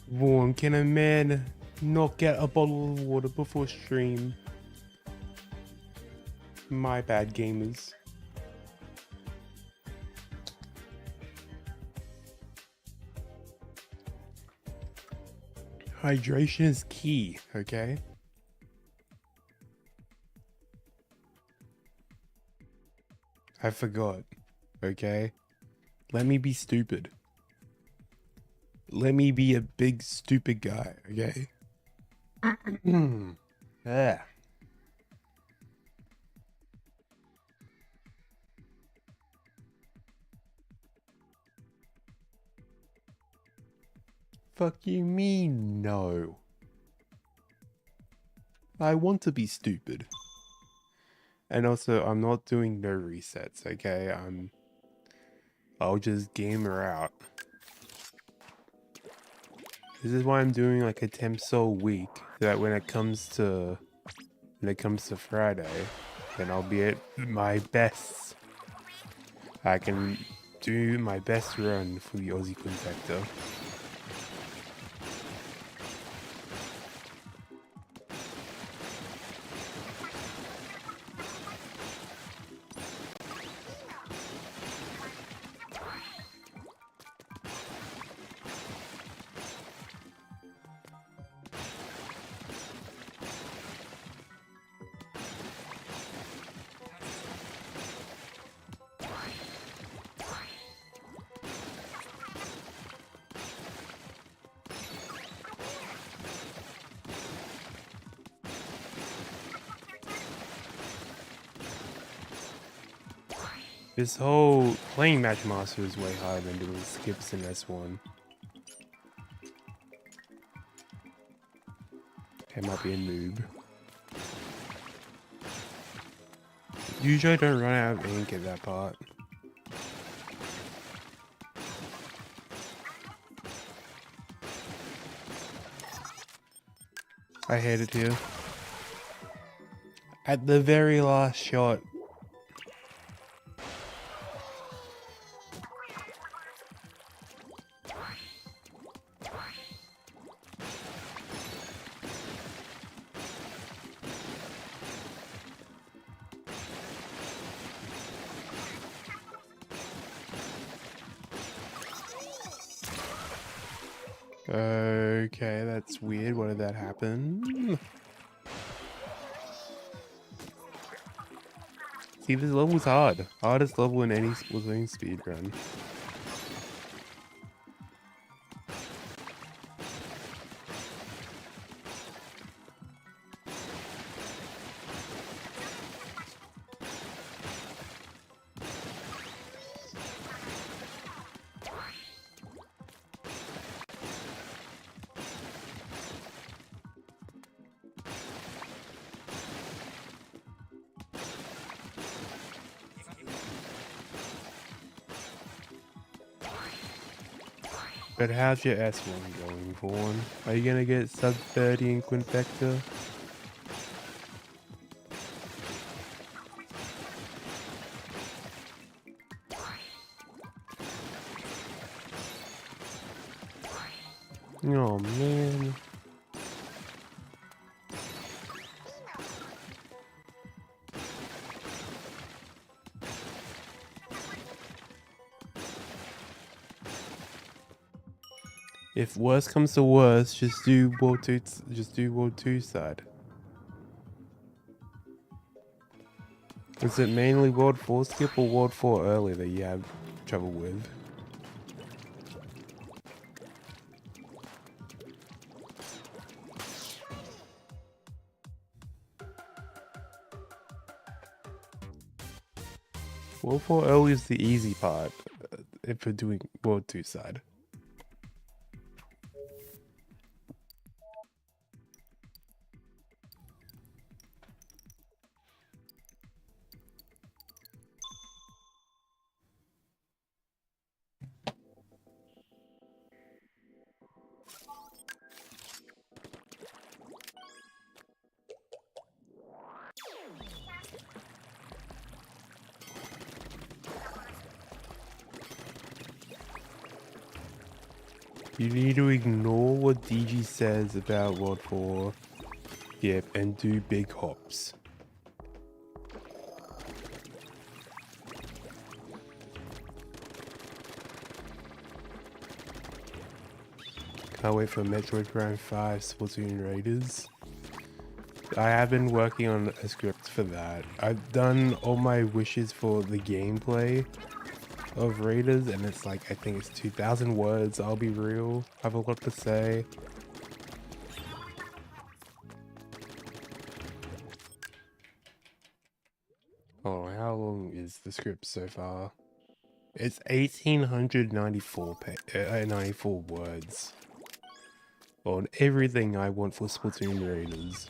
Vaughn, can a man not get a bottle of water before stream? My bad, gamers. Hydration is key, okay? I forgot, okay? Let me be stupid. Let me be a big stupid guy, okay? Yeah. Fuck you mean no? I want to be stupid. And also, I'm not doing no resets, okay? I'll just game her out. This is why I'm doing like a 10 soul week, so that when it comes to Friday, then I'll be at my best. I can do my best run for the Aussie Quinfector. This whole playing Matchmaster is way harder than doing skips in S1. I might be a noob. Usually I don't run out of ink at that part. I hate it here. At the very last shot. Okay, that's weird. Why did that happen? See, this level's hard. Hardest level in any Splatoon speedrun. But how's your S1 going, Vaughn? Are you gonna get sub 30 in Quinfector? Oh man. If worse comes to worse, just do World 2, World 2 side. Is it mainly World 4 skip or World 4 early that you have trouble with? World 4 early is the easy part if you're doing World 2 side. You need to ignore what DG says about World 4. Yep, and do big hops. Can't wait for Metroid Prime 5 Splatoon Raiders. I have been working on a script for that. I've done all my wishes for the gameplay of Raiders, and it's like, I think it's 2,000 words. I'll be real. I have a lot to say. Oh, how long is the script so far? It's 1,894 94 words on everything I want for Splatoon Raiders.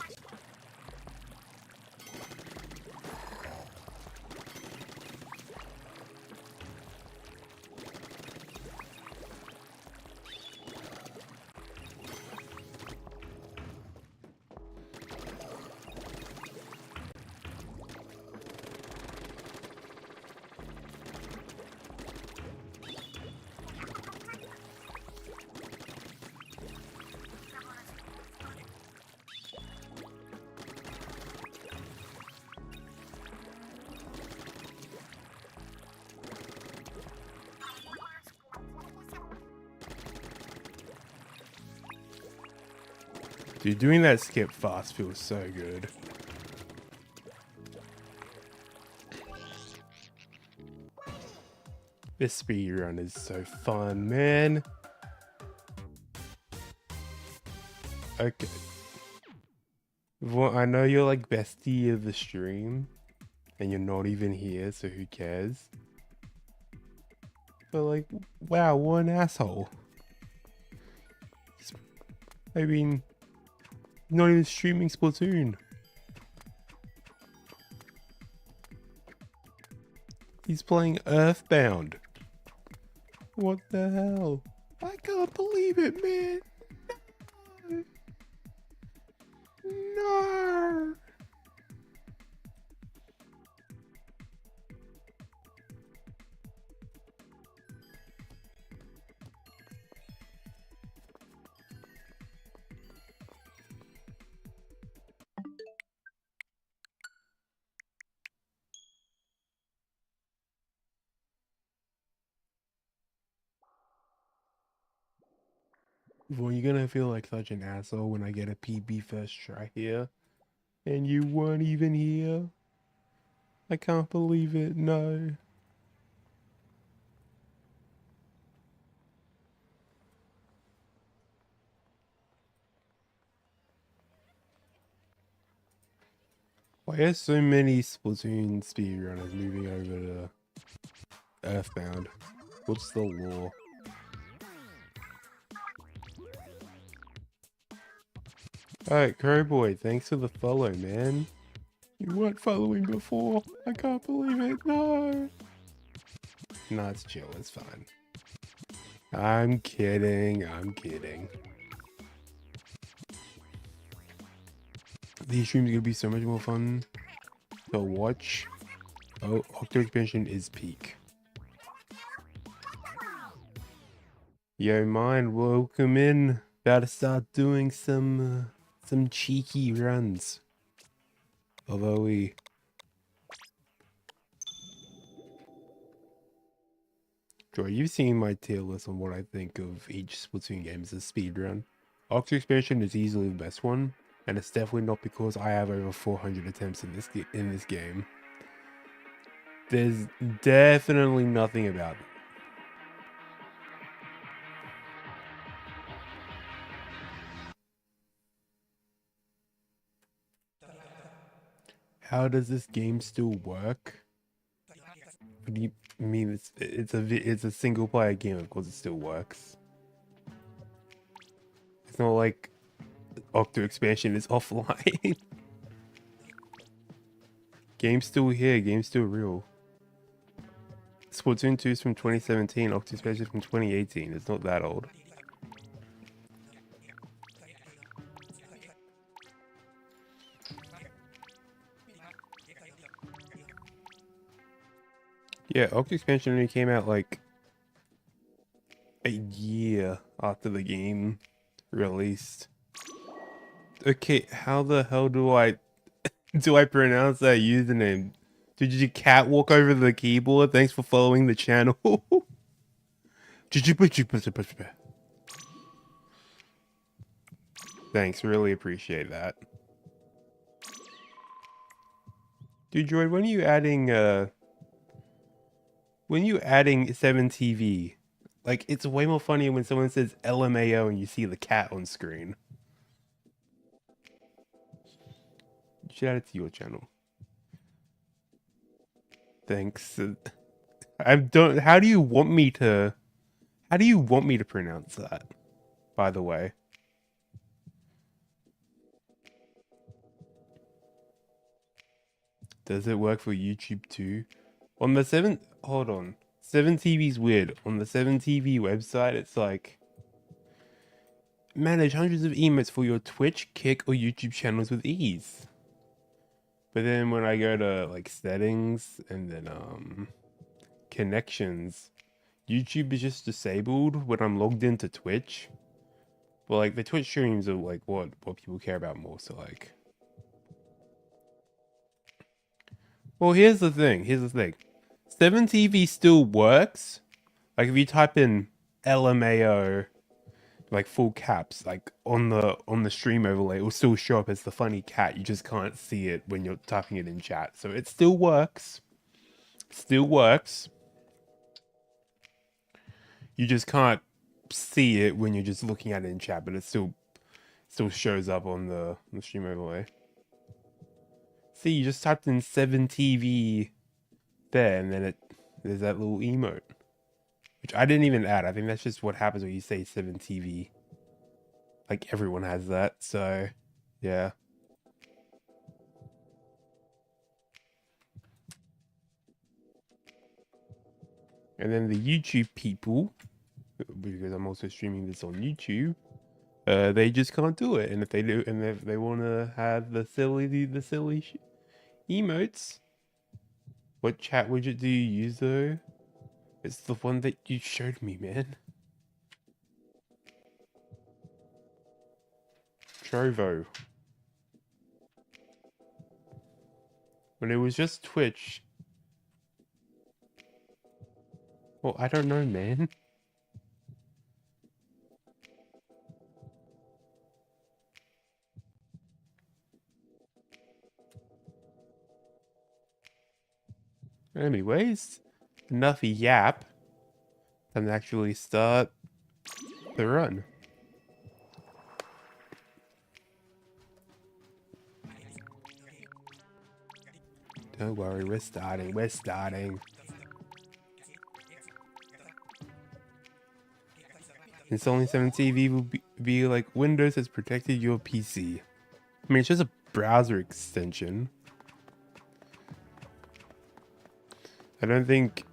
Dude, doing that skip fast feels so good. This speedrun is so fun, man. Okay. Well, I know you're like bestie of the stream, and you're not even here, so who cares? But like, wow, what an asshole. I mean, not even streaming Splatoon. He's playing Earthbound. What the hell? I can't believe it, man. No. Well, you're gonna feel like such an asshole when I get a PB first try here. And you weren't even here. I can't believe it, no. Why are so many Splatoon speedrunners moving over to Earthbound? What's the law? Alright, Crowboy, thanks for the follow, man. You weren't following before. I can't believe it, no. Nah, it's chill, it's fine. I'm kidding, I'm kidding. These streams are gonna be so much more fun to watch. Oh, Octo Expansion is peak. Yo, mine, welcome in. About to start doing some cheeky runs of OE. Joy, you've seen my tier list on what I think of each Splatoon game as a speedrun. Octo Expansion is easily the best one, and it's definitely not because I have over 400 attempts in this game. There's definitely nothing about it. How does this game still work? What do you mean? It's a single player game, of course it still works. It's not like Octo Expansion is offline. Game's still here, game's still real. Splatoon 2 is from 2017, Octo Expansion is from 2018. It's not that old. Yeah, Octo Expansion only came out like a year after the game released. Okay, how the hell do I pronounce that username? Did you catwalk over the keyboard? Thanks for following the channel. Thanks, really appreciate that. Dude, Droid, when are you adding 7TV? Like, it's way more funny when someone says LMAO and you see the cat on screen. You should add it to your channel. Thanks. How do you want me to pronounce that, by the way? Does it work for YouTube too? On the 7TV's weird. On the 7TV website, it's like, manage hundreds of emotes for your Twitch, Kick, or YouTube channels with ease. But then when I go to like settings and then connections, YouTube is just disabled when I'm logged into Twitch. Well, like the Twitch streams are like what people care about more. So like, well, here's the thing. 7TV still works. Like if you type in LMAO, like full caps, like on the stream overlay, it will still show up as the funny cat. You just can't see it when you're typing it in chat. So it still works. Still works. You just can't see it when you're just looking at it in chat, but it still shows up on the stream overlay. See, you just typed in 7TV there, and then there's that little emote, which I didn't even add. I think that's just what happens when you say 7TV. Like everyone has that, so yeah. And then the YouTube people, because I'm also streaming this on YouTube, they just can't do it. And if they do, and if they want to have the silly emotes, what chat widget do you use though? It's the one that you showed me, man. Trovo. When it was just Twitch. Well, I don't know, man. Anyways, enough yap. Time to actually start the run. Don't worry, we're starting. Installing 7TV will be like Windows has protected your PC. I mean, it's just a browser extension. I don't think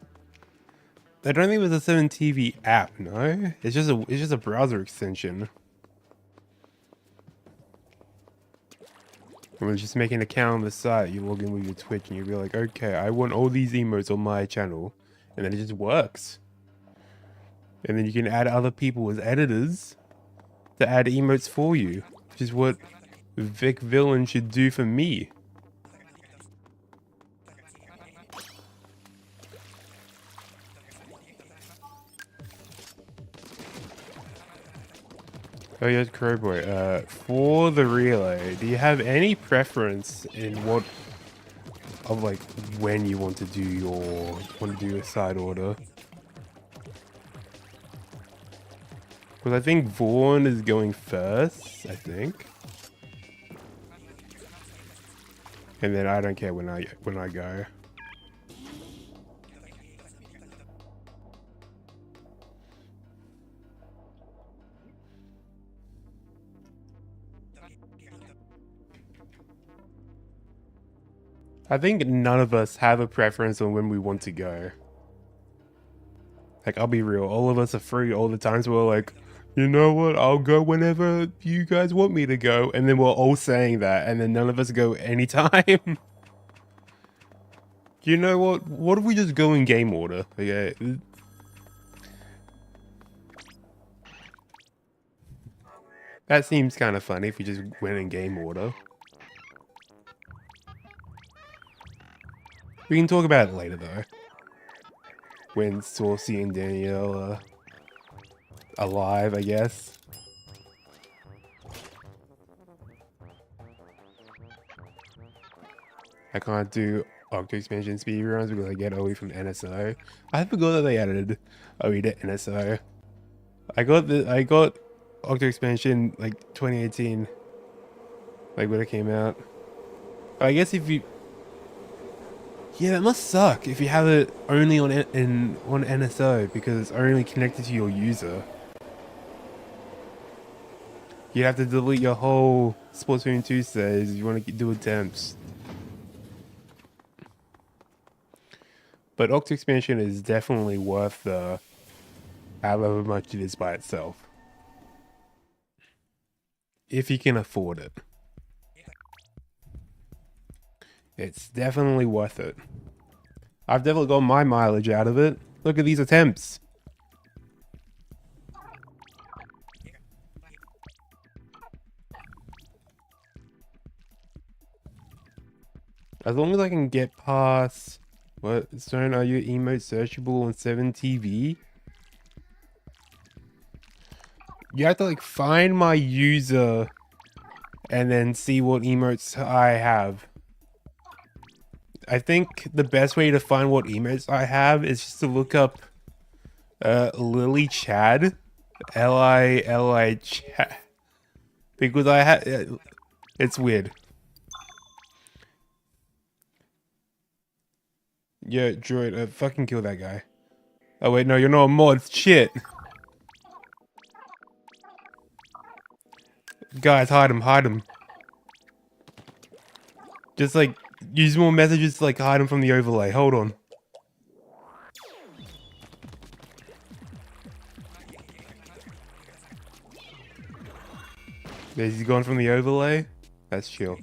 there's a 7TV app, no? It's just a browser extension. And we're just making an account on the site, you log in with your Twitch and you'll be like, okay, I want all these emotes on my channel. And then it just works. And then you can add other people as editors to add emotes for you, which is what Vic Villain should do for me. Oh yes, Crowboy. For the relay, do you have any preference in what of like when you want to do your side order? Because I think Vaughn is going first, I think. And then I don't care when I go. I think none of us have a preference on when we want to go. Like, I'll be real, all of us are free all the time, so we're like, you know what, I'll go whenever you guys want me to go. And then we're all saying that, and then none of us go anytime. You know what if we just go in game order? Okay. That seems kind of funny if you just went in game order. We can talk about it later though. When Saucy and Danielle are alive, I guess. I can't do Octo Expansion speedruns because I get OE from NSO. I forgot that they added OE to NSO. I got Octo Expansion like 2018, like when it came out. I guess if you, yeah, that must suck if you have it only on on NSO because it's only connected to your user. You have to delete your whole Splatoon 2 saves if you want to do attempts. But Octo Expansion is definitely worth the however much it is by itself. If you can afford it. It's definitely worth it. I've definitely got my mileage out of it. Look at these attempts. As long as I can get past... What? Stone, are your emotes searchable on 7TV? You have to like find my user and then see what emotes I have. I think the best way to find what emotes I have is just to look up Lily Chad. L-I Chad. Because I have... it's weird. Yeah, droid, fucking kill that guy. Oh wait, no, you're not a mod. Shit. Guys, hide him, hide him. Just like, use more messages to like hide him from the overlay. Hold on. He's gone from the overlay? That's chill.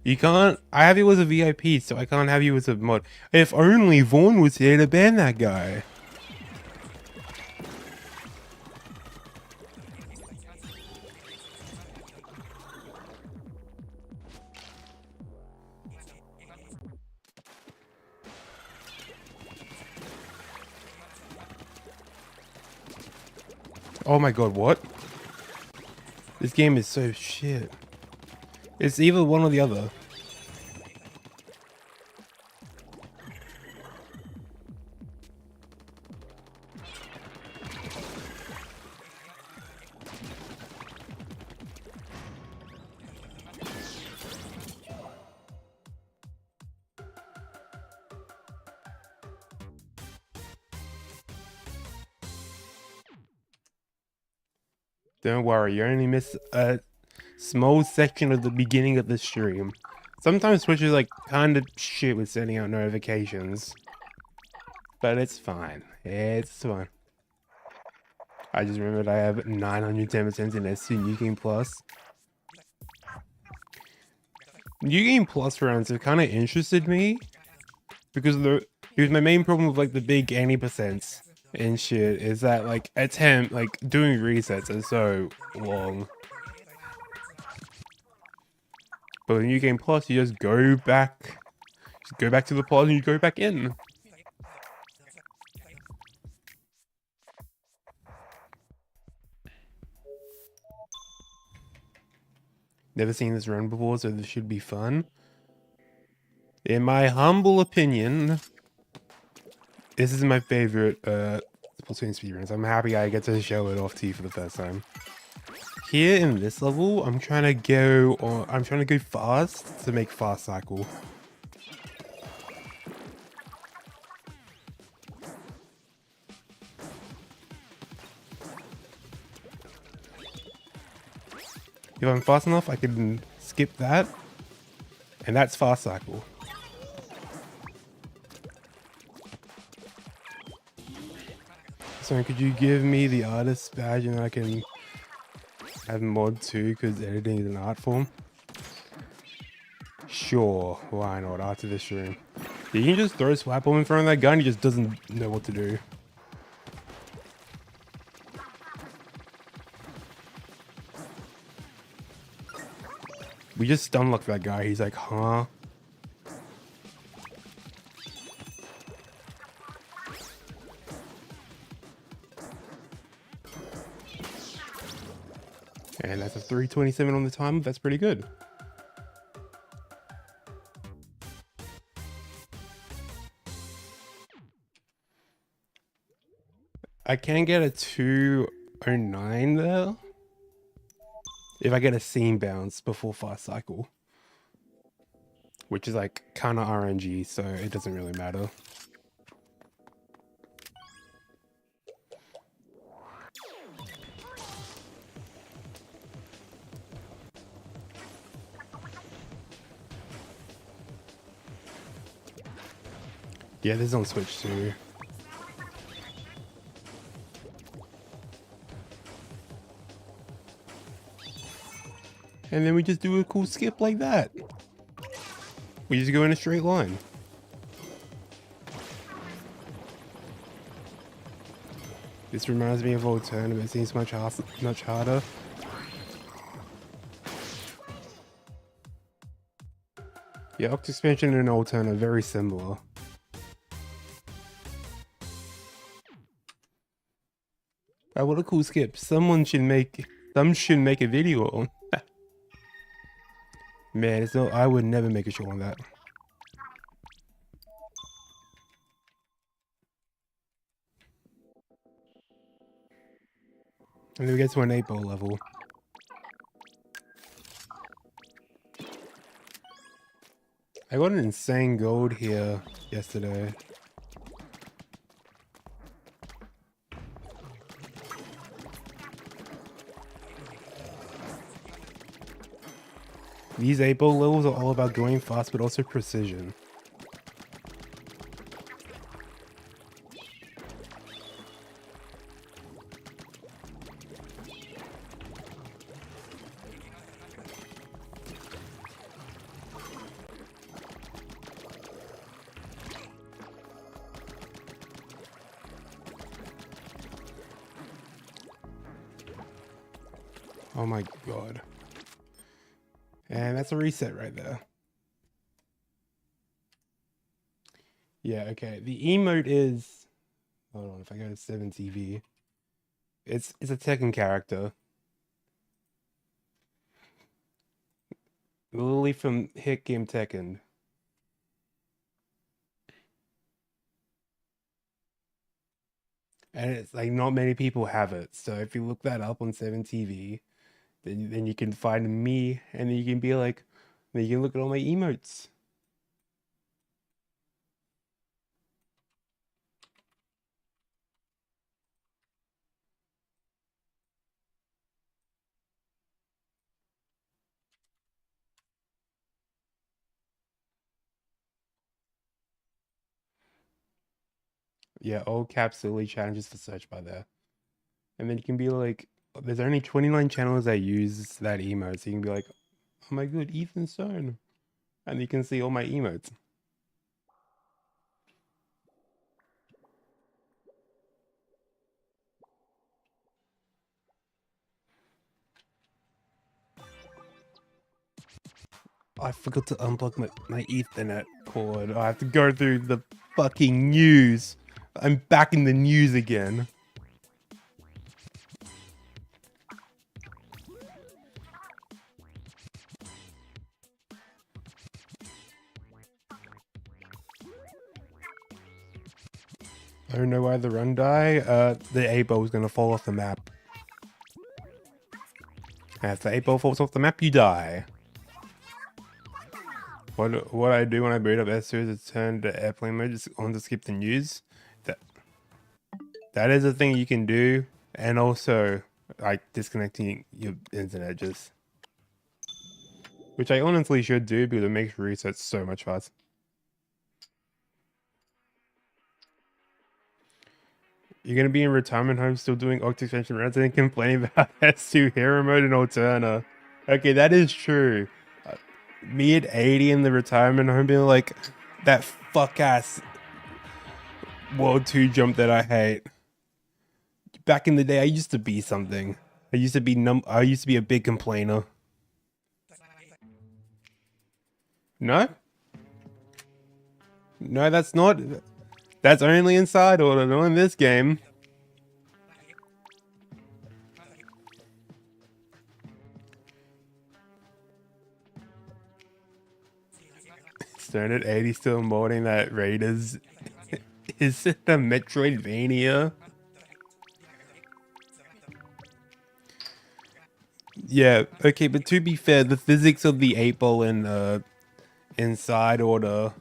You can't... I have you as a VIP, so I can't have you as a mod. If only Vaughn was here to ban that guy. Oh my god, what? This game is so shit. It's either one or the other. Don't worry, you only miss a small section of the beginning of the stream. Sometimes Twitch is like kind of shit with sending out notifications. But it's fine. It's fine. I just remembered I have 910% in S2 New Game Plus. New Game Plus rounds have kind of interested me. Because here's my main problem with like the big 80% and shit is that like doing resets are so long. But with New Game Plus, you just go back to the pod and you go back in. Never seen this run before, so this should be fun. In my humble opinion, this is my favorite Splatoon speedruns. I'm happy I get to show it off to you for the first time. Here in this level, I'm trying to go fast to make fast cycle. If I'm fast enough, I can skip that, and that's fast cycle. So could you give me the artist badge and I can have mod 2 because editing is an art form? Sure, why not? After this stream. You can just throw a swap bomb in front of that gun, he just doesn't know what to do. We just stunlocked that guy. He's like, huh? And that's a 3:27 on the time. That's pretty good. I can get a 209 there if I get a seam bounce before fast cycle, which is like kind of RNG, so it doesn't really matter. Yeah, this is on Switch too. And then we just do a cool skip like that. We just go in a straight line. This reminds me of Alternate, but it seems much harder. Yeah, Oct Expansion and Alternate are very similar. Oh, what a cool skip. Some should make a video on that. Man, it's no, I would never make a show on that. And then we get to an 8-ball level. I got an insane gold here yesterday. These 8-ball levels are all about going fast, but also precision. Oh my god. And that's a reset right there. Yeah, okay. The emote is... Hold on, if I go to 7TV. It's a Tekken character. Lily from hit game Tekken. And it's like not many people have it. So if you look that up on 7TV, then you can find me, and then you can be like, then you can look at all my emotes. Yeah, all caps Lily challenges for search bar there. And then you can be like, there's only 29 channels that use that emote, so you can be like, oh my god, Ethan Stone. And you can see all my emotes. I forgot to unplug my Ethernet cord. I have to go through the fucking news. I'm back in the news again. I don't know why the run die. The 8-ball is gonna fall off the map. And if the 8-ball falls off the map, you die. What I do when I boot up S2 is turn the airplane mode just on to skip the news. That is a thing you can do, and also like disconnecting your internet just, which I honestly should do because it makes resets so much faster. You're gonna be in retirement home still doing Oct Expansion runs and complaining about S2 hero mode and Alterna. Okay, that is true. Me at 80 in the retirement home being like, that fuck ass World 2 jump that I hate. Back in the day, I used to be something. I used to be a big complainer. No? No, that's not. That's only inside order, not in this game. Stone at 80 still modding that Raiders. Is it the Metroidvania? Yeah, okay, but to be fair, the physics of the 8-ball and inside order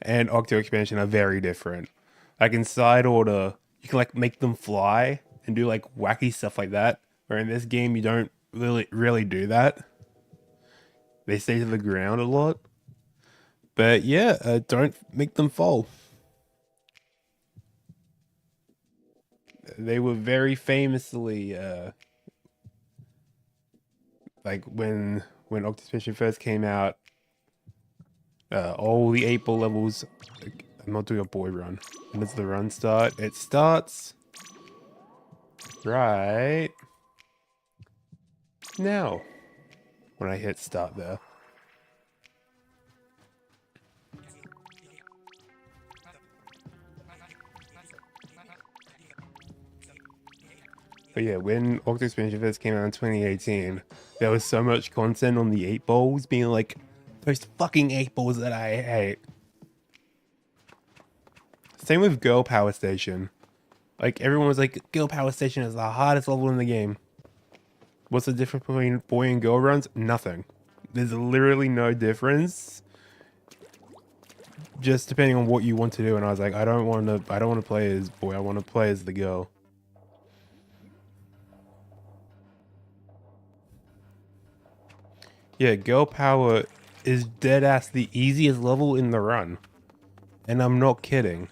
and Octo expansion are very different. Like inside order, you can like make them fly and do like wacky stuff like that. Where in this game, you don't really do that. They stay to the ground a lot. But yeah, don't make them fall. They were very famously like when Octospecial first came out, all the 8-ball levels. I'm not doing a boy run. When does the run start? It starts right now when I hit start there. But yeah, when Octospecial first came out in 2018, there was so much content on the 8-balls being like, those fucking 8-balls that I hate. Same with Girl Power Station. Like, everyone was like, Girl Power Station is the hardest level in the game. What's the difference between boy and girl runs? Nothing. There's literally no difference. Just depending on what you want to do. And I was like, I don't want to play as boy. I want to play as the girl. Yeah, Girl Power is dead ass the easiest level in the run. And I'm not kidding.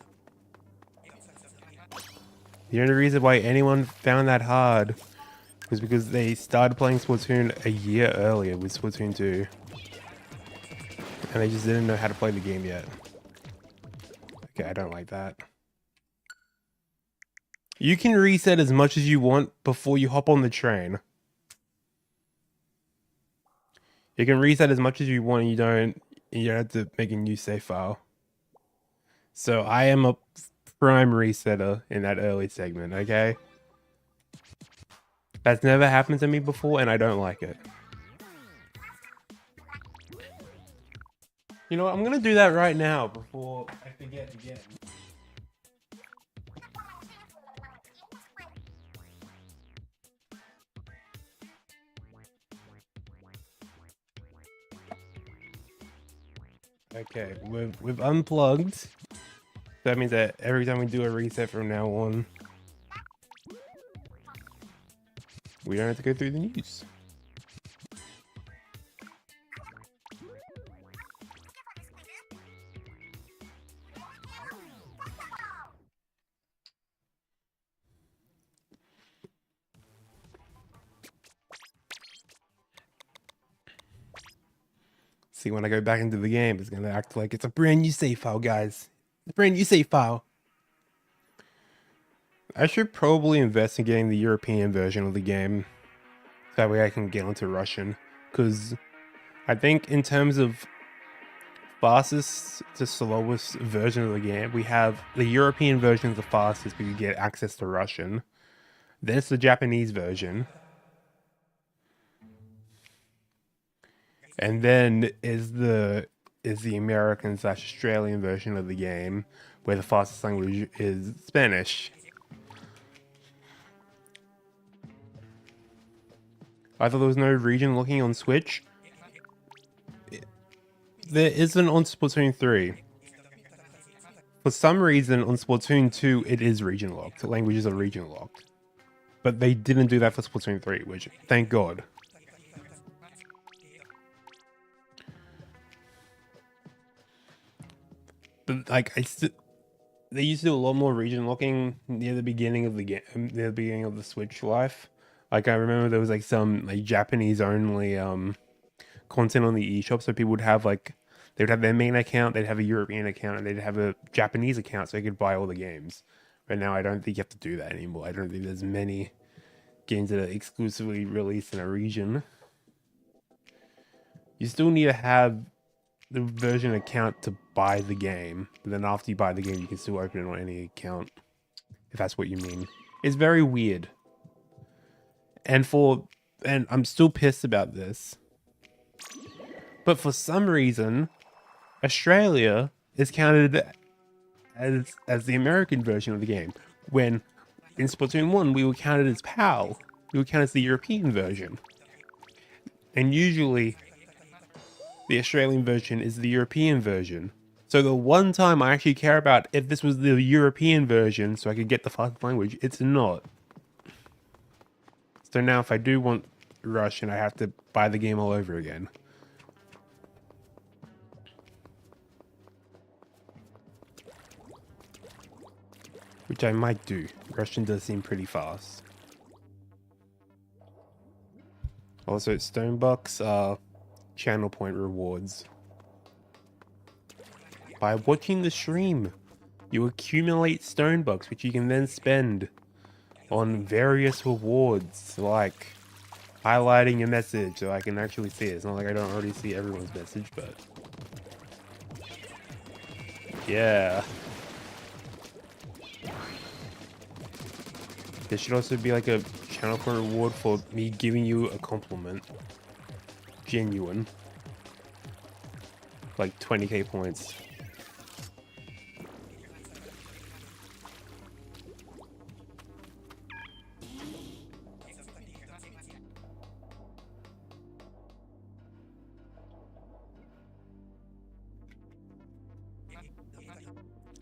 The only reason why anyone found that hard was because they started playing Splatoon a year earlier with Splatoon 2. And they just didn't know how to play the game yet. Okay, I don't like that. You can reset as much as you want before you hop on the train. You can reset as much as you want and you don't have to make a new save file. So I am a prime resetter in that early segment, okay? That's never happened to me before and I don't like it. You know what? I'm gonna do that right now before I forget again. Okay, we've unplugged. That means that every time we do a reset from now on, we don't have to go through the news. See, when I go back into the game, it's gonna act like it's a brand new save file, guys. It's a brand new save file. I should probably invest in getting the European version of the game. That way I can get onto Russian. Because I think in terms of fastest to slowest version of the game, we have the European version is the fastest, but you get access to Russian. Then it's the Japanese version. And then is the American / Australian version of the game, where the fastest language is Spanish. I thought there was no region locking on Switch. There isn't on Splatoon 3. For some reason, on Splatoon 2, it is region locked. Languages are region locked. But they didn't do that for Splatoon 3, which, thank God. But, like, they used to do a lot more region locking near the beginning of the game, near the beginning of the Switch life. Like, I remember there was, like, some, like, Japanese-only, content on the eShop, so people would have, like, they would have their main account, they'd have a European account, and they'd have a Japanese account so they could buy all the games. But now I don't think you have to do that anymore. I don't think there's many games that are exclusively released in a region. You still need to have the version account to buy the game. But then after you buy the game, you can still open it on any account. If that's what you mean. It's very weird. And I'm still pissed about this. But for some reason, Australia is counted as the American version of the game. When in Splatoon 1, we were counted as PAL. We were counted as the European version. And usually, the Australian version is the European version. So the one time I actually care about if this was the European version so I could get the fast language, it's not. So now if I do want Russian, I have to buy the game all over again. Which I might do. Russian does seem pretty fast. Also, Stonebucks are channel point rewards. By watching the stream, you accumulate Stonebucks, which you can then spend on various rewards, like highlighting a message so I can actually see it. It's not like I don't already see everyone's message, but yeah. There should also be like a channel point reward for me giving you a compliment. Genuine. Like 20k points.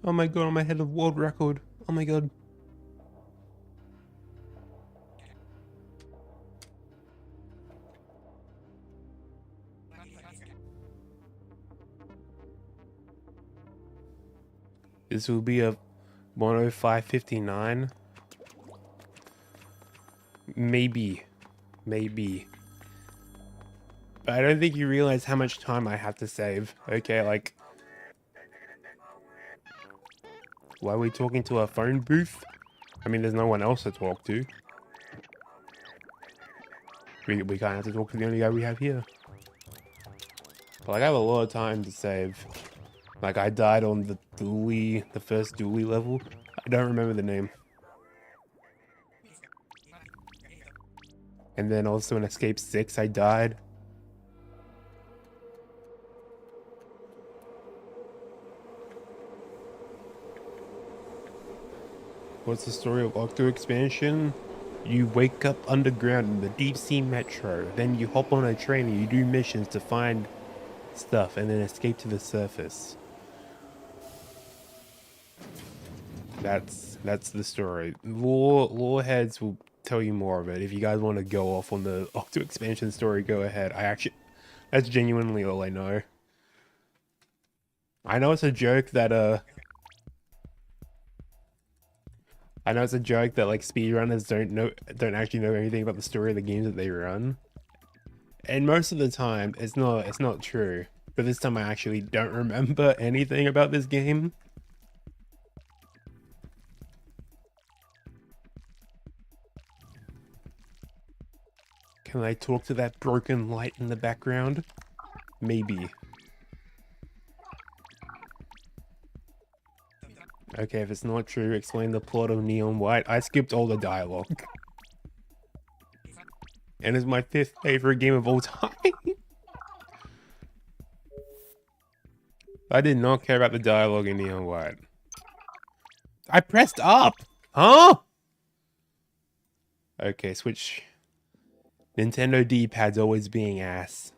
Oh my god, I'm ahead of world record. Oh my god. This will be a 105.59. Maybe. Maybe. But I don't think you realize how much time I have to save. Okay, like... Why are we talking to a phone booth? I mean, there's no one else to talk to. We kind of have to talk to the only guy we have here. But like, I have a lot of time to save. Like, I died on the dually, the first dually level. I don't remember the name. And then also in Escape 6, I died. What's the story of Octo Expansion? You wake up underground in the deep sea metro. Then you hop on a train and you do missions to find stuff and then escape to the surface. That's the story. Lore heads will tell you more of it. If you guys want to go off on the Octo Expansion story, go ahead. That's genuinely all I know. I know it's a joke that like speedrunners don't actually know anything about the story of the games that they run. And most of the time it's not true. But this time I actually don't remember anything about this game. Can I talk to that broken light in the background? Maybe. Okay, if it's not true, explain the plot of Neon White. I skipped all the dialogue. And it's my 5th favorite game of all time. I did not care about the dialogue in Neon White. I pressed up! Huh? Okay, switch. Nintendo D-pads always being ass.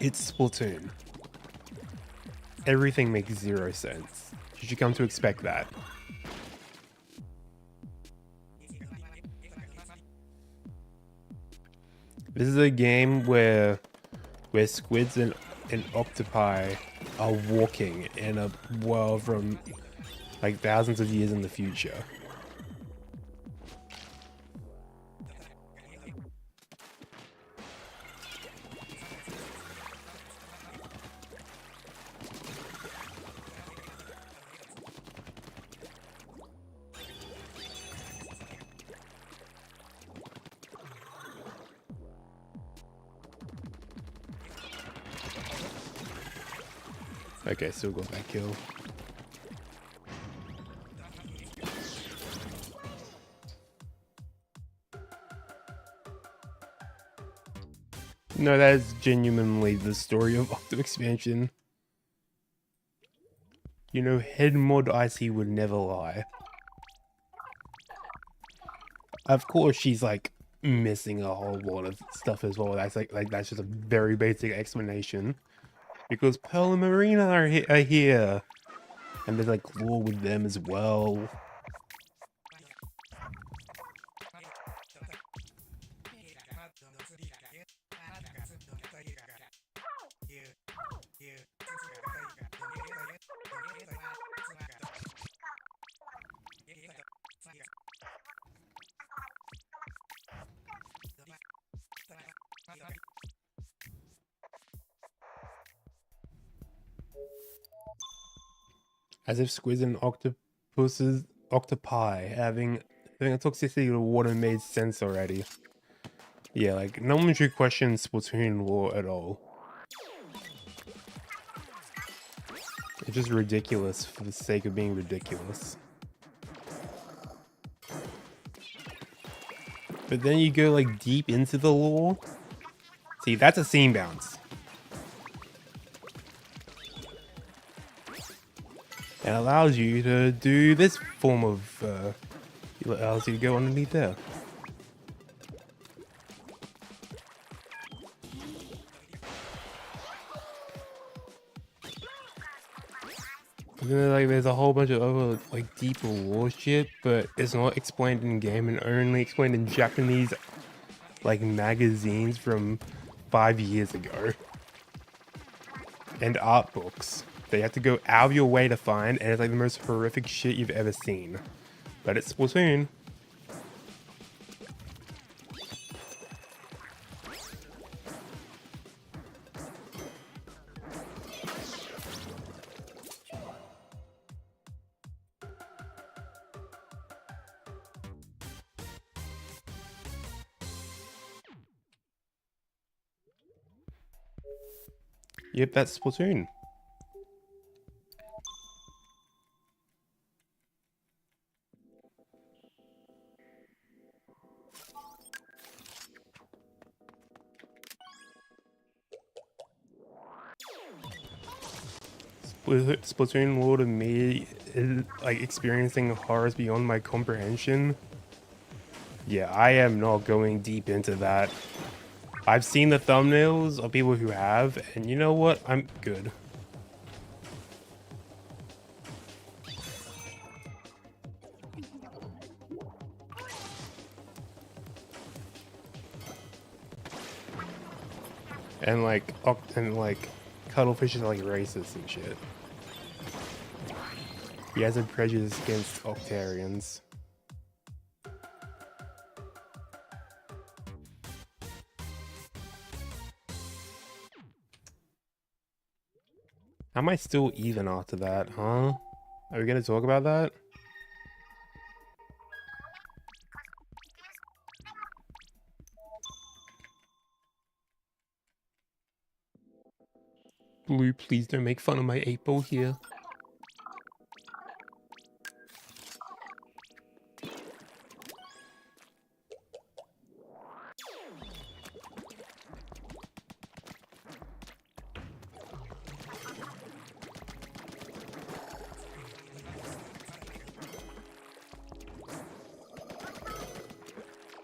It's Splatoon. Everything makes 0 sense. You should come to expect that. This is a game where squids and octopi are walking in a world from like thousands of years in the future. Okay, still got that kill. No, that is genuinely the story of Octo Expansion. You know, head mod Icy would never lie. Of course, she's like missing a whole lot of stuff as well. That's like that's just a very basic explanation. Because Pearl and Marina are here. And there's like lore with them as well. As if squids and octopi having a toxicity to water made sense already. Yeah, like no one should question Splatoon lore at all. It's just ridiculous for the sake of being ridiculous. But then you go like deep into the lore. See, that's a scene bounce. It allows you to do this form of, it allows you to go underneath there. And then, like, there's a whole bunch of other, like, deeper lore shit, but it's not explained in game and only explained in Japanese, like, magazines from 5 years ago. And art books. That you have to go out of your way to find, and it's like the most horrific shit you've ever seen. But it's Splatoon. Yep, that's Splatoon. Splatoon lore to me is like experiencing horrors beyond my comprehension. Yeah, I am not going deep into that. I've seen the thumbnails of people who have, and you know what? I'm good. And like cuttlefish is like racist and shit. He has a prejudice against Octarians. How am I still even after that, huh? Are we gonna talk about that? Blue, please don't make fun of my 8-ball here.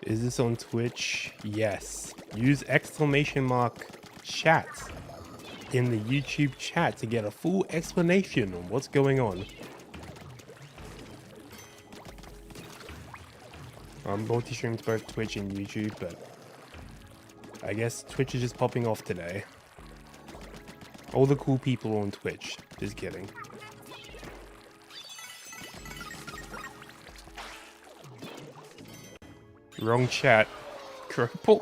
Is this on Twitch? Yes. Use !chat in the YouTube chat to get a full explanation on what's going on. I'm multi-streamed to both Twitch and YouTube, but I guess Twitch is just popping off today. All the cool people on Twitch. Just kidding. Wrong chat. Crow boy.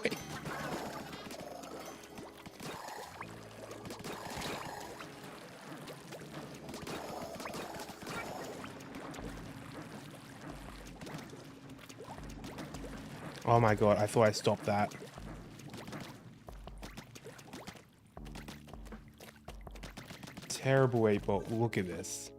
Oh my god, I thought I stopped that. terrible 8-ball. Look at this.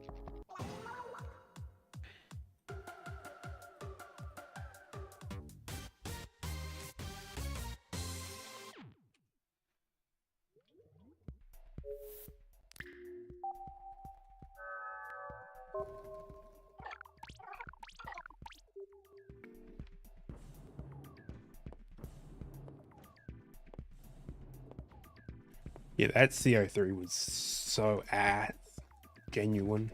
Yeah, that CO3 was so ass. Genuine.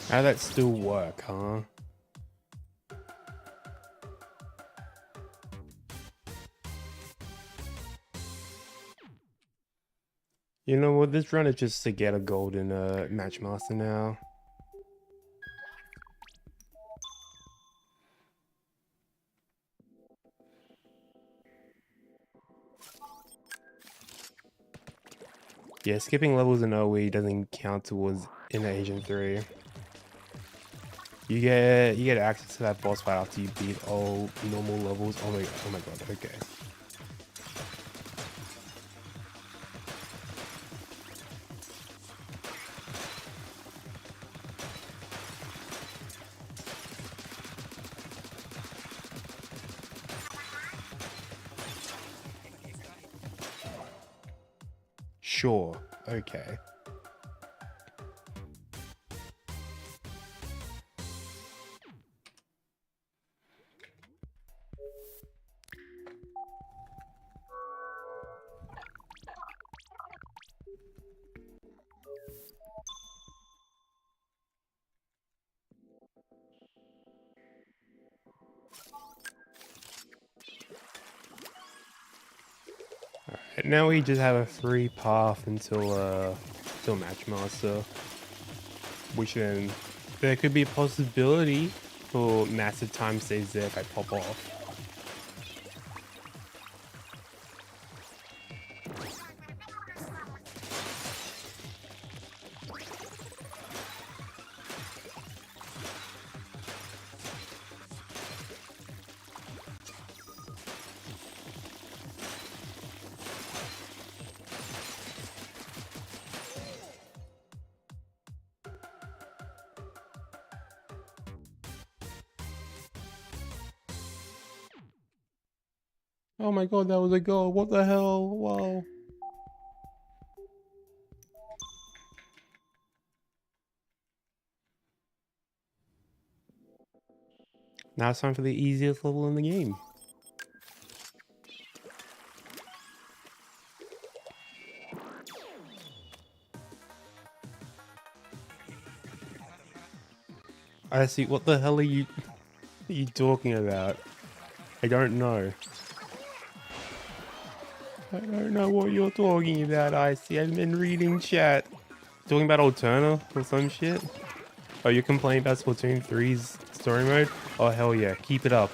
How'd that still work, huh? You know what? This run is just to get a golden Matchmaster now. Yeah, skipping levels in OE doesn't count towards in Asian 3. You get access to that boss fight after you beat all normal levels. Oh my god, okay. Sure, okay. Alright, now we just have a free path until Matchmaster. Which then there could be a possibility for massive time saves there if I pop off. Oh my god, that was a goal. What the hell? Wow. Now it's time for the easiest level in the game. I see. What the hell are you talking about? I don't know. I don't know what you're talking about, Icy. I've been reading chat. Talking about Alterna or some shit? Oh, you're complaining about Splatoon 3's story mode? Oh, hell yeah. Keep it up.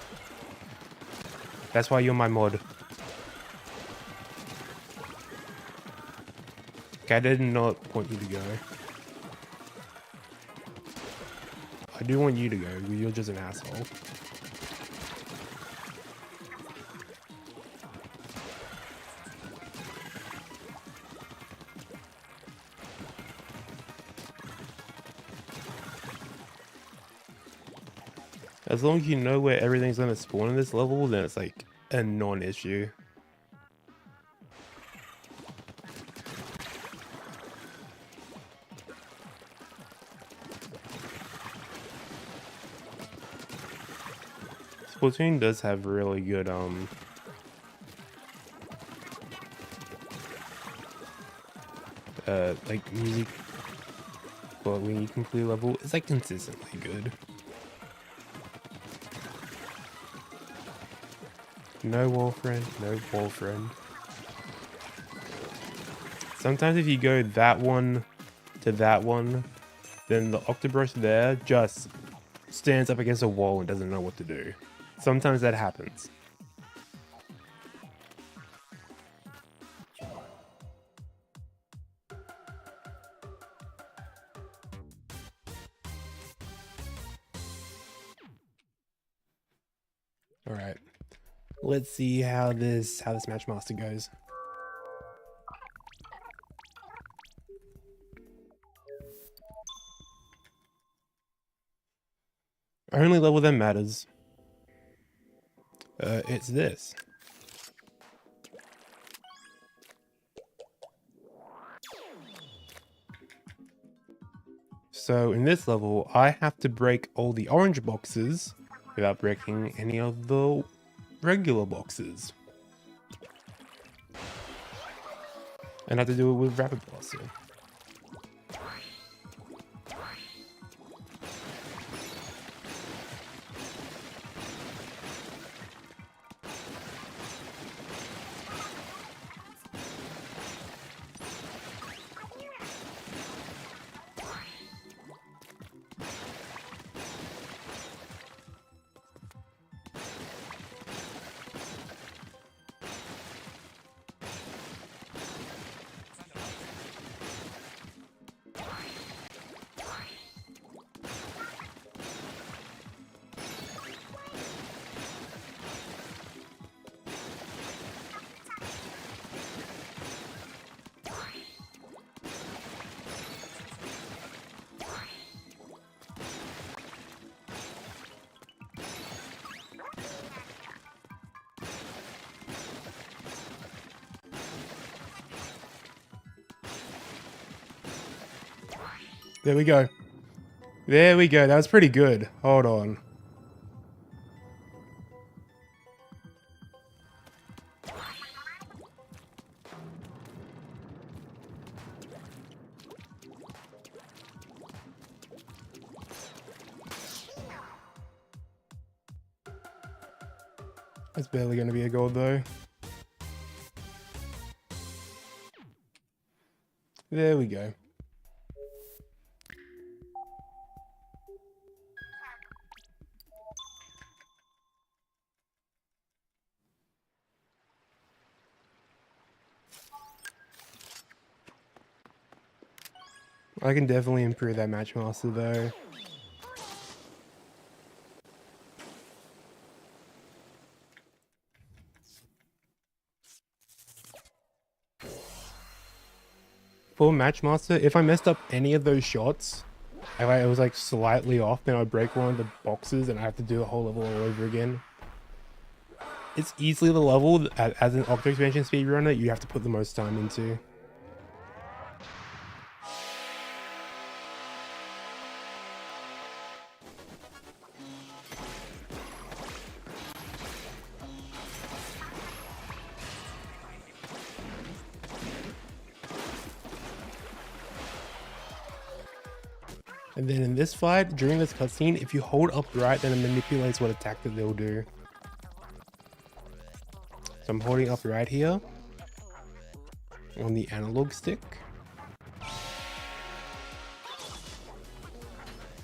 That's why you're my mod. Okay, I did not want you to go. I do want you to go, but you're just an asshole. As long as you know where everything's gonna spawn in this level, then it's like a non-issue. Splatoon does have really good like music, but when you complete a level, it's like consistently good. No wall friend, no wall friend. Sometimes if you go that one to that one, then the octobrush there just stands up against a wall and doesn't know what to do. Sometimes that happens. All right, let's see how this Matchmaster goes. Only level that matters. It's this. So in this level, I have to break all the orange boxes without breaking any of the regular boxes. And I have to do it with Rapid Blaster. There we go. There we go. That was pretty good. Hold on. That's barely going to be a gold though. There we go. I can definitely improve that Matchmaster though. For Matchmaster, if I messed up any of those shots, if it was like slightly off, then I'd break one of the boxes and I have to do the whole level all over again. It's easily the level, as an Octo Expansion speedrunner, you have to put the most time into. And then in this fight, during this cutscene, if you hold up right, then it manipulates what attack that they'll do. So I'm holding up right here on the analog stick.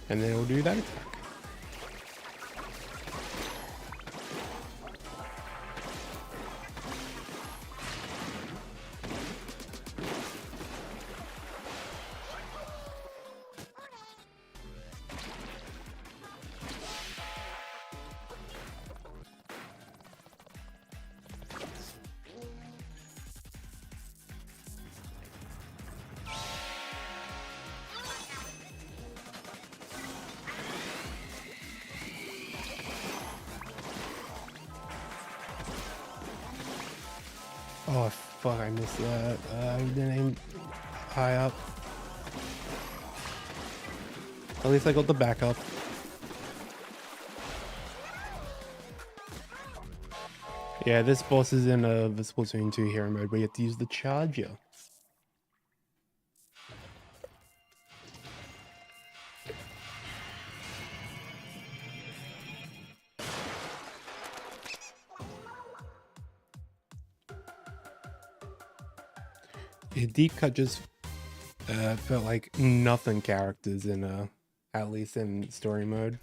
And then it'll do that attack. Oh fuck, I missed that. I didn't aim high up. At least I got the backup. Yeah, this boss is in the Splatoon 2 hero mode where you have to use the charger. Deep cut just felt like nothing characters in at least in story mode.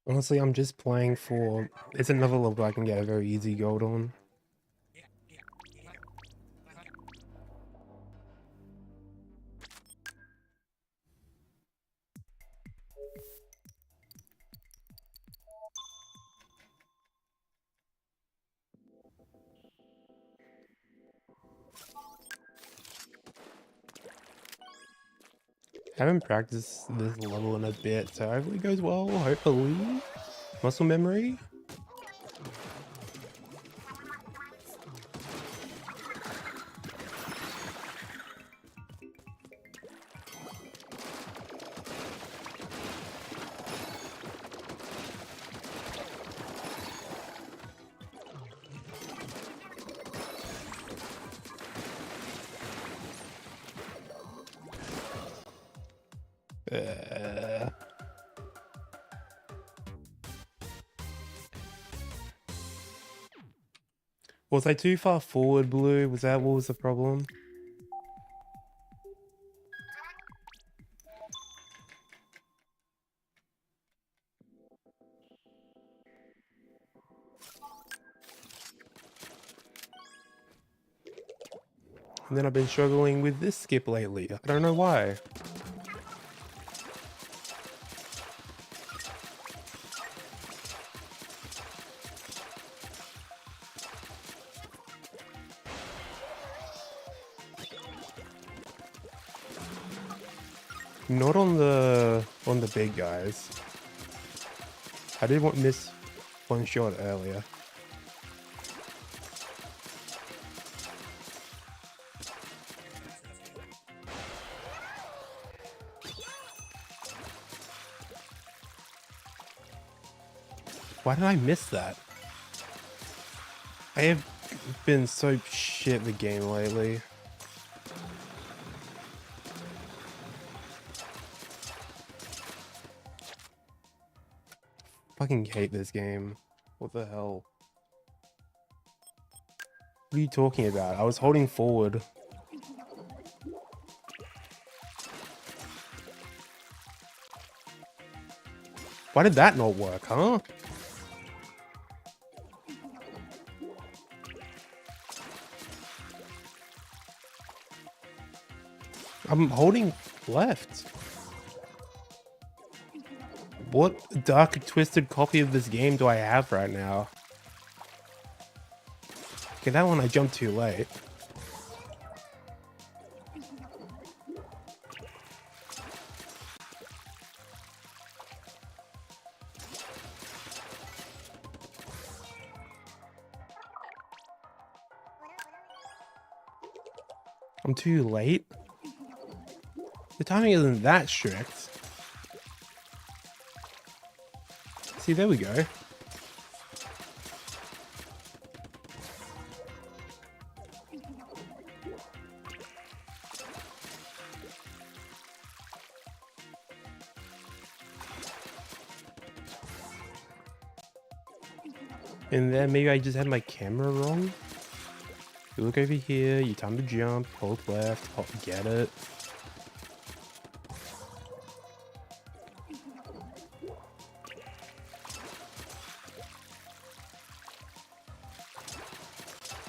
Honestly, I'm just playing for... It's another level I can get a very easy gold on. I haven't practiced this level in a bit, so hopefully it goes well, hopefully. Muscle memory? Was I too far forward, Blue? Was that what was the problem? And then I've been struggling with this skip lately. I don't know why. Not on the big guys. I did miss one shot earlier. Why did I miss that? I have been so shit at the game lately. Fucking hate this game. What the hell? What are you talking about? I was holding forward. Why did that not work, huh? I'm holding left. What dark twisted copy of this game do I have right now? Okay, that one I jumped too late. I'm too late? The timing isn't that strict. See, there we go. And then maybe I just had my camera wrong. You look over here, you time to jump, hold left, get it.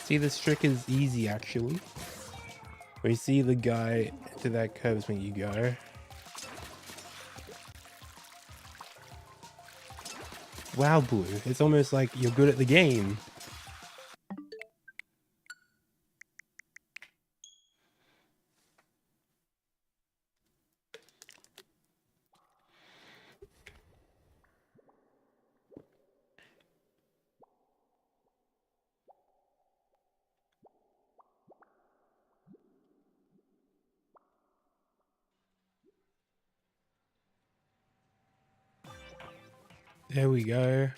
See, this trick is easy actually. Where you see the guy into that curves when you go. Wow, Blue, it's almost like you're good at the game. There we go.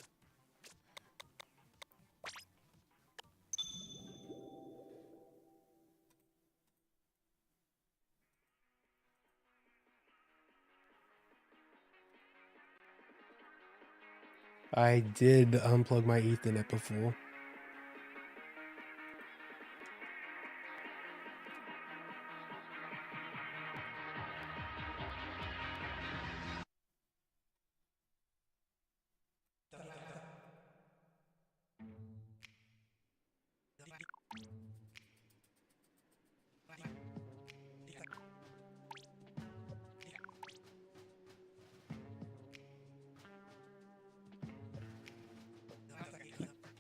I did unplug my Ethernet before.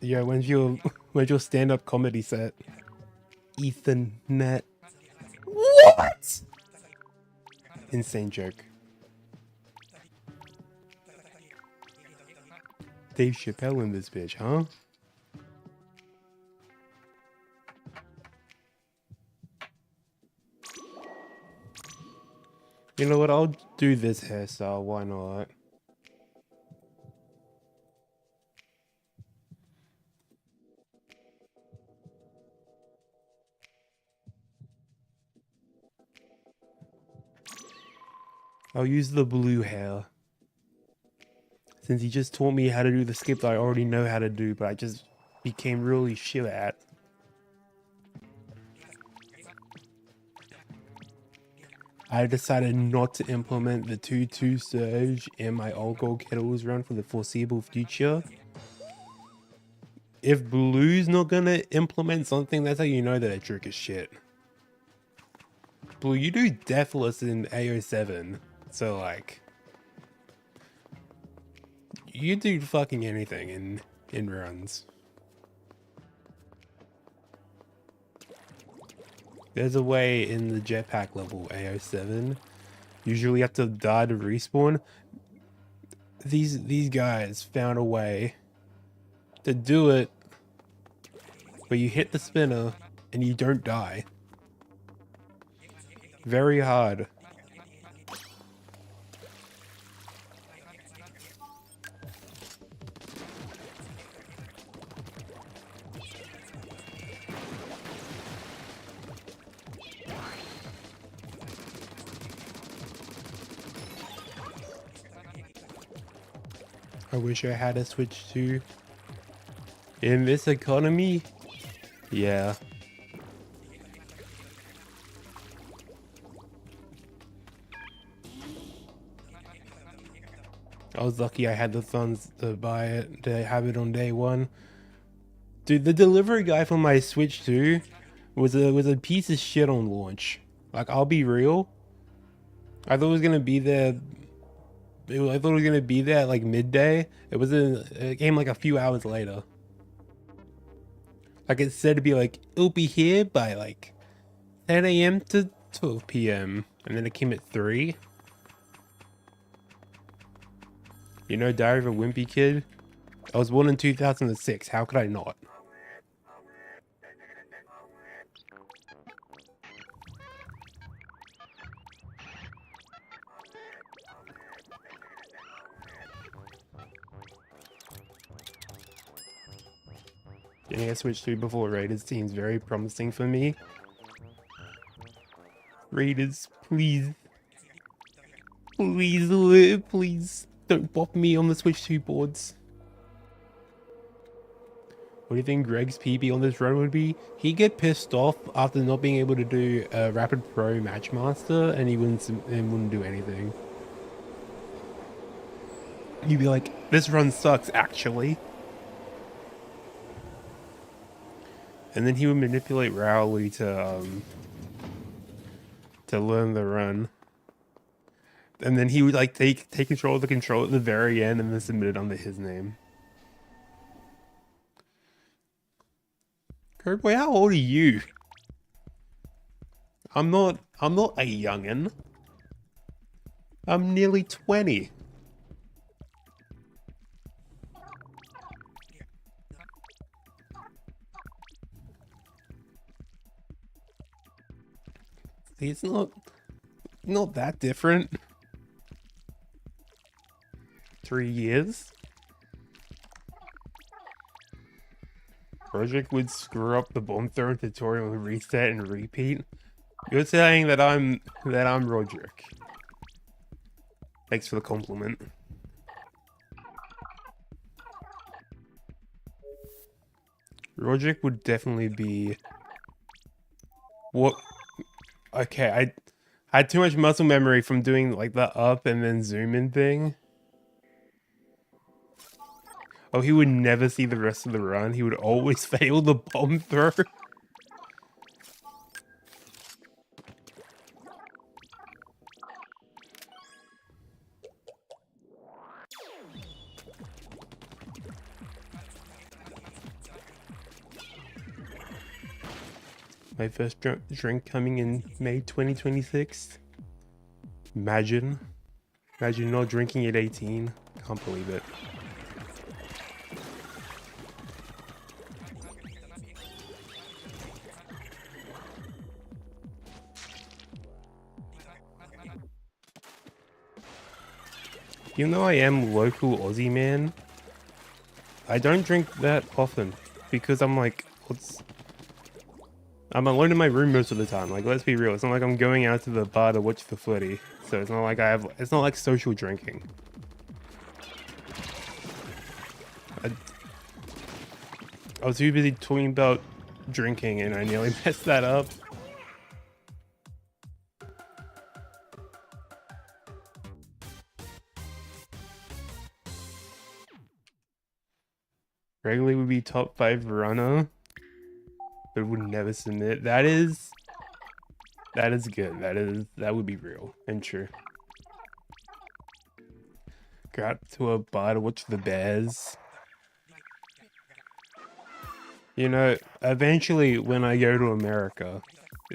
Yeah, when's your stand-up comedy set? Ethernet. What? Insane joke. Dave Chappelle in this bitch, huh? You know what? I'll do this hairstyle. Why not? I'll use the blue hair. Since he just taught me how to do the skip that I already know how to do, but I just became really shit at. I decided not to implement the 2-2 surge in my old gold kettles run for the foreseeable future. If blue's not gonna implement something, that's how you know that a trick is shit. Blue, you do deathless in AO7, so like, you do fucking anything in runs. There's a way in the jetpack level AO7. Usually you have to die to respawn. These guys found a way to do it, but you hit the spinner and you don't die. Very hard. I wish I had a Switch 2. In this economy? Yeah. I was lucky I had the funds to buy it, to have it on day one. Dude, the delivery guy for my Switch 2 was a piece of shit on launch. Like, I'll be real. I thought it was gonna be there. I thought it was gonna be there at like midday. It came like a few hours later. Like, it said to be like, it'll be here by like 10 a.m. to 12 p.m. and then it came at 3. You know, Diary of a Wimpy Kid? I was born in 2006. How could I not? Getting a Switch 2 before Raiders seems very promising for me. Raiders, please. Please, please don't bop me on the Switch 2 boards. What do you think Greg's PB on this run would be? He'd get pissed off after not being able to do a Rapid Pro Matchmaster and he wouldn't do anything. He'd be like, this run sucks actually. And then he would manipulate Rowley to learn the run. And then he would like take control of the control at the very end and then submit it under his name. Codeboy, how old are you? I'm not a youngin'. I'm nearly 20. It's not that different. 3 years. Roderick would screw up the bomb throwing tutorial and reset and repeat. You're saying that I'm Roderick. Thanks for the compliment. Roderick would definitely be... What? Okay, I had too much muscle memory from doing like the up and then zoom in thing. Oh, he would never see the rest of the run. He would always fail the bomb throw. My first drink coming in May 2026. Imagine not drinking at 18. Can't believe it. Even though I am local Aussie man, I don't drink that often because I'm like, I'm alone in my room most of the time. Like, let's be real. It's not like I'm going out to the bar to watch the footy. So it's not like it's not like social drinking. I was too busy talking about drinking and I nearly messed that up. Regularly would be top 5 runner, but would never submit. That is good. That would be real and true. Go out to a bar to watch the Bears. You know, eventually when I go to America,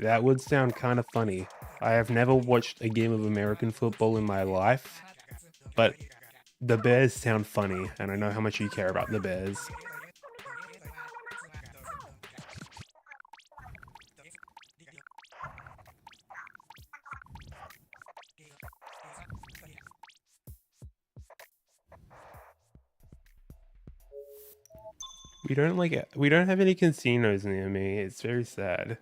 that would sound kind of funny. I have never watched a game of American football in my life, but the Bears sound funny, and I know how much you care about the Bears. We don't have any casinos near me. It's very sad.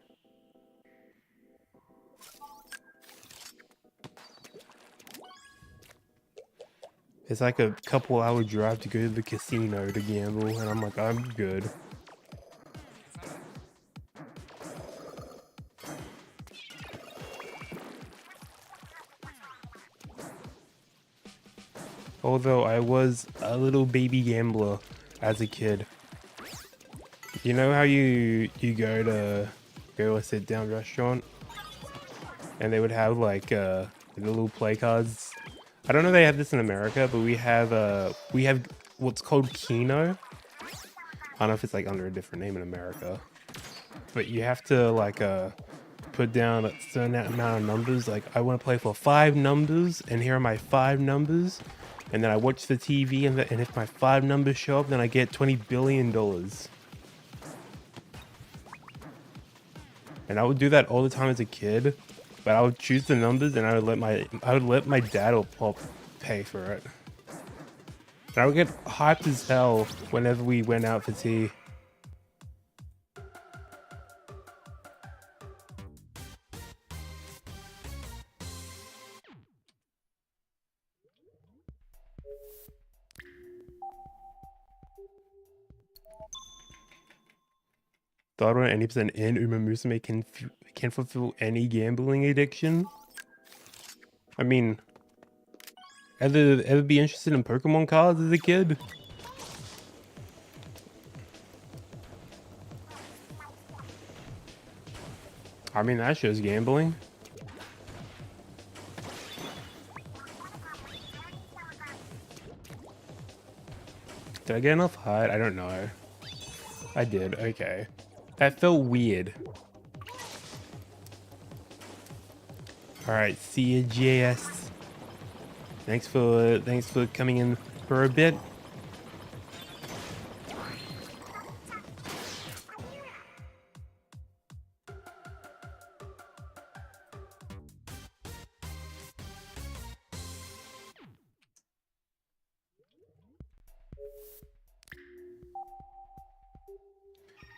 It's like a couple-hour drive to go to the casino to gamble, and I'm like, I'm good. Although I was a little baby gambler as a kid. You know how you go to a sit-down restaurant and they would have like the little play cards. I don't know if they have this in America, but we have what's called Keno. I don't know if it's like under a different name in America, but you have to like put down a certain amount of numbers. Like, I want to play for 5 numbers, and here are my 5 numbers. And then I watch the TV, and if my 5 numbers show up, then I get $20 billion. And I would do that all the time as a kid, but I would choose the numbers, and I would let my dad or pop pay for it. And I would get hyped as hell whenever we went out for tea. Thought on 80% in Uma Musume can fulfill any gambling addiction. I mean, ever be interested in Pokemon cards as a kid? I mean, that shows gambling. Did I get enough height? I don't know. I did, okay. That felt weird. Alright, see you, JS. Thanks for coming in for a bit.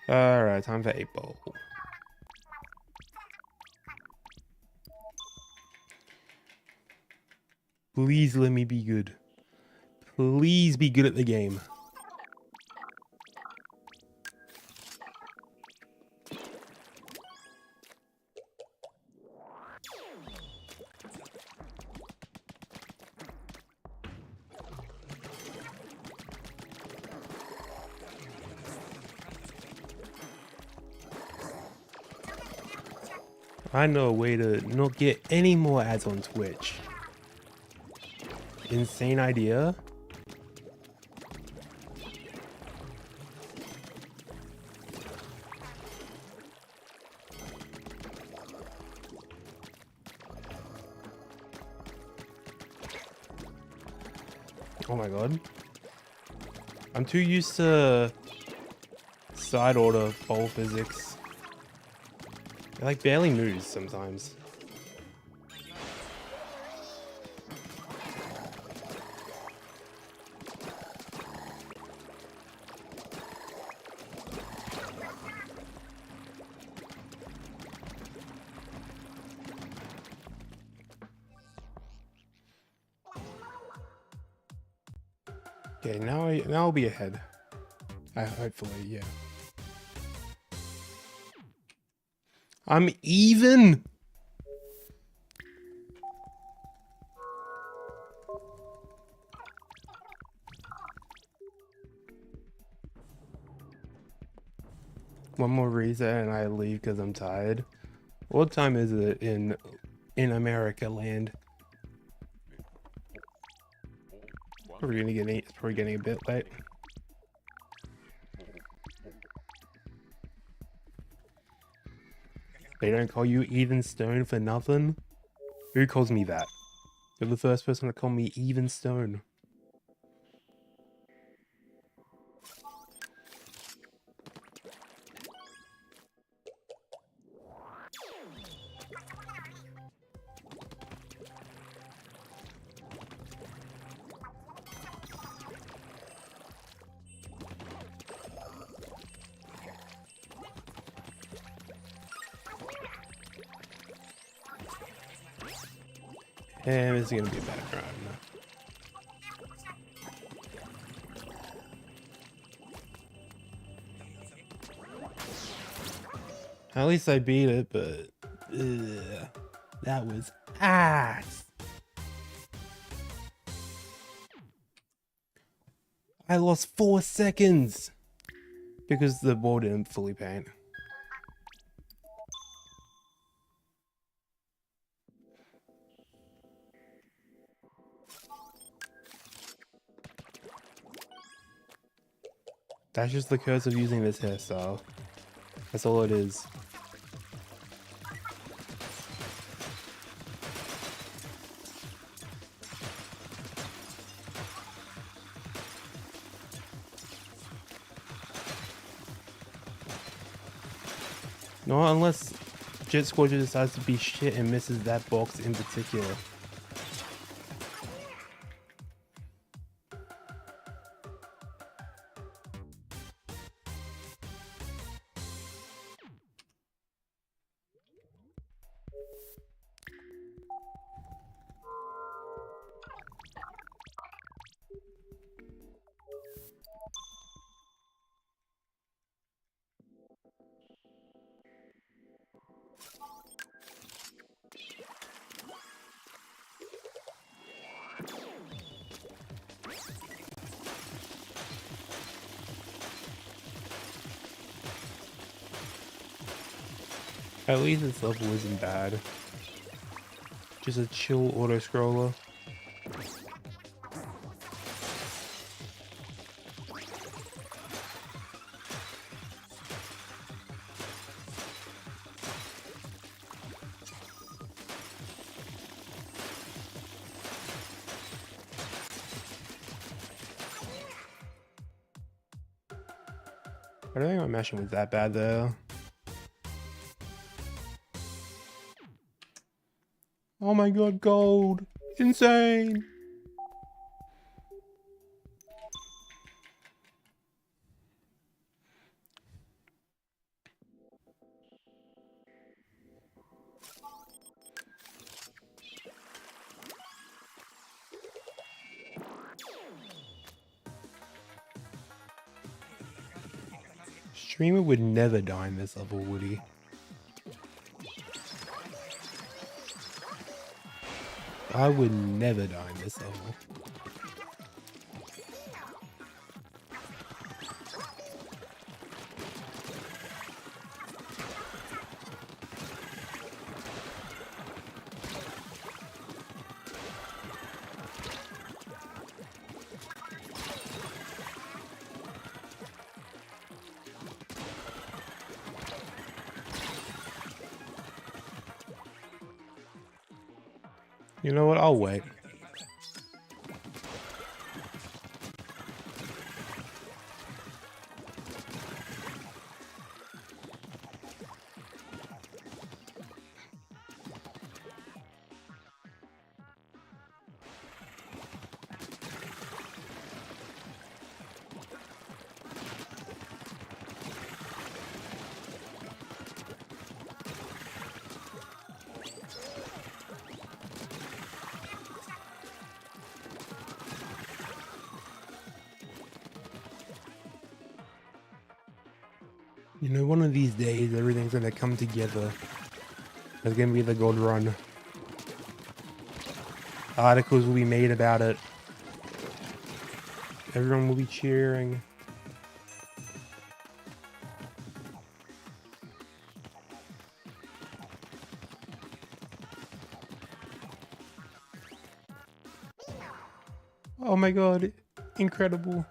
Alright, time for 8-ball. Please let me be good. Please be good at the game. I know a way to not get any more ads on Twitch. Insane idea. Oh my god. I'm too used to side order bowl physics. It like barely moves sometimes. Okay, now I'll be ahead. Hopefully, yeah. I'm even. One more reason and I leave because I'm tired. What time is it in America land? It's probably getting a bit late. They don't call you Even Stone for nothing? Who calls me that? You're the first person to call me Even Stone. And this is gonna be a bad run. At least I beat it, but that was ass. I lost 4 seconds because the ball didn't fully paint. That's just the curse of using this hairstyle. That's all it is. No, unless Jet Scorcher decides to be shit and misses that box in particular. At least this level isn't bad. Just a chill auto scroller. I don't think my mashing was that bad though. Oh my god, gold! Insane! streamer would never die in this level, would he? I would never die in this level. You know what? I'll wait. You know, one of these days, everything's gonna come together. There's gonna be the gold run. Articles will be made about it. Everyone will be cheering. Oh my god, incredible.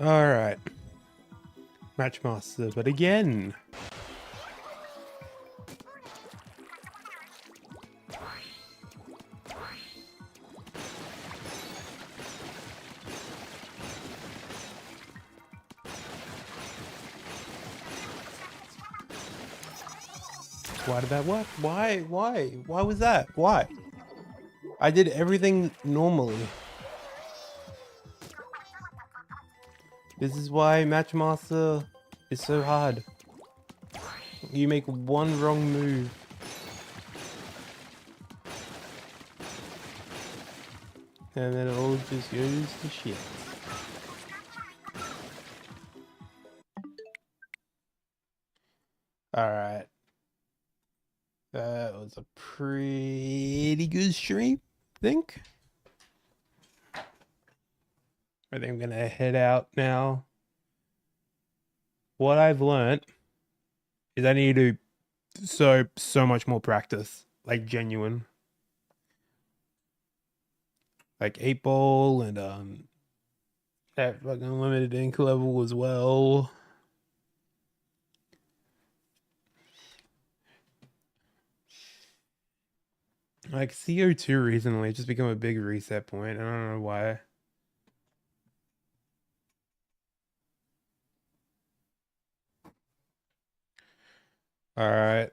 Alright. Matchmaster, but again. Why did that work? Why? Why was that? Why? I did everything normally. This is why Matchmaster is so hard. You make one wrong move. And then it all just goes to shit. Alright. That was a pretty good stream, I think. I think I'm gonna head out now. What I've learned is I need to do so much more practice. Like genuine. Like 8 ball and that fucking limited ink level as well. Like CO2 recently just become a big reset point. I don't know why. All right.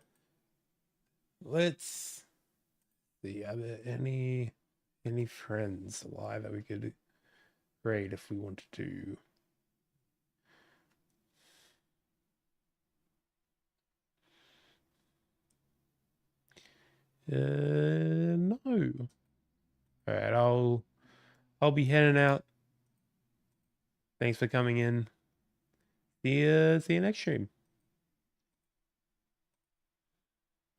Let's see. Are there any friends alive that we could raid if we wanted to? No. All right, I'll be heading out. Thanks for coming in. See you next stream.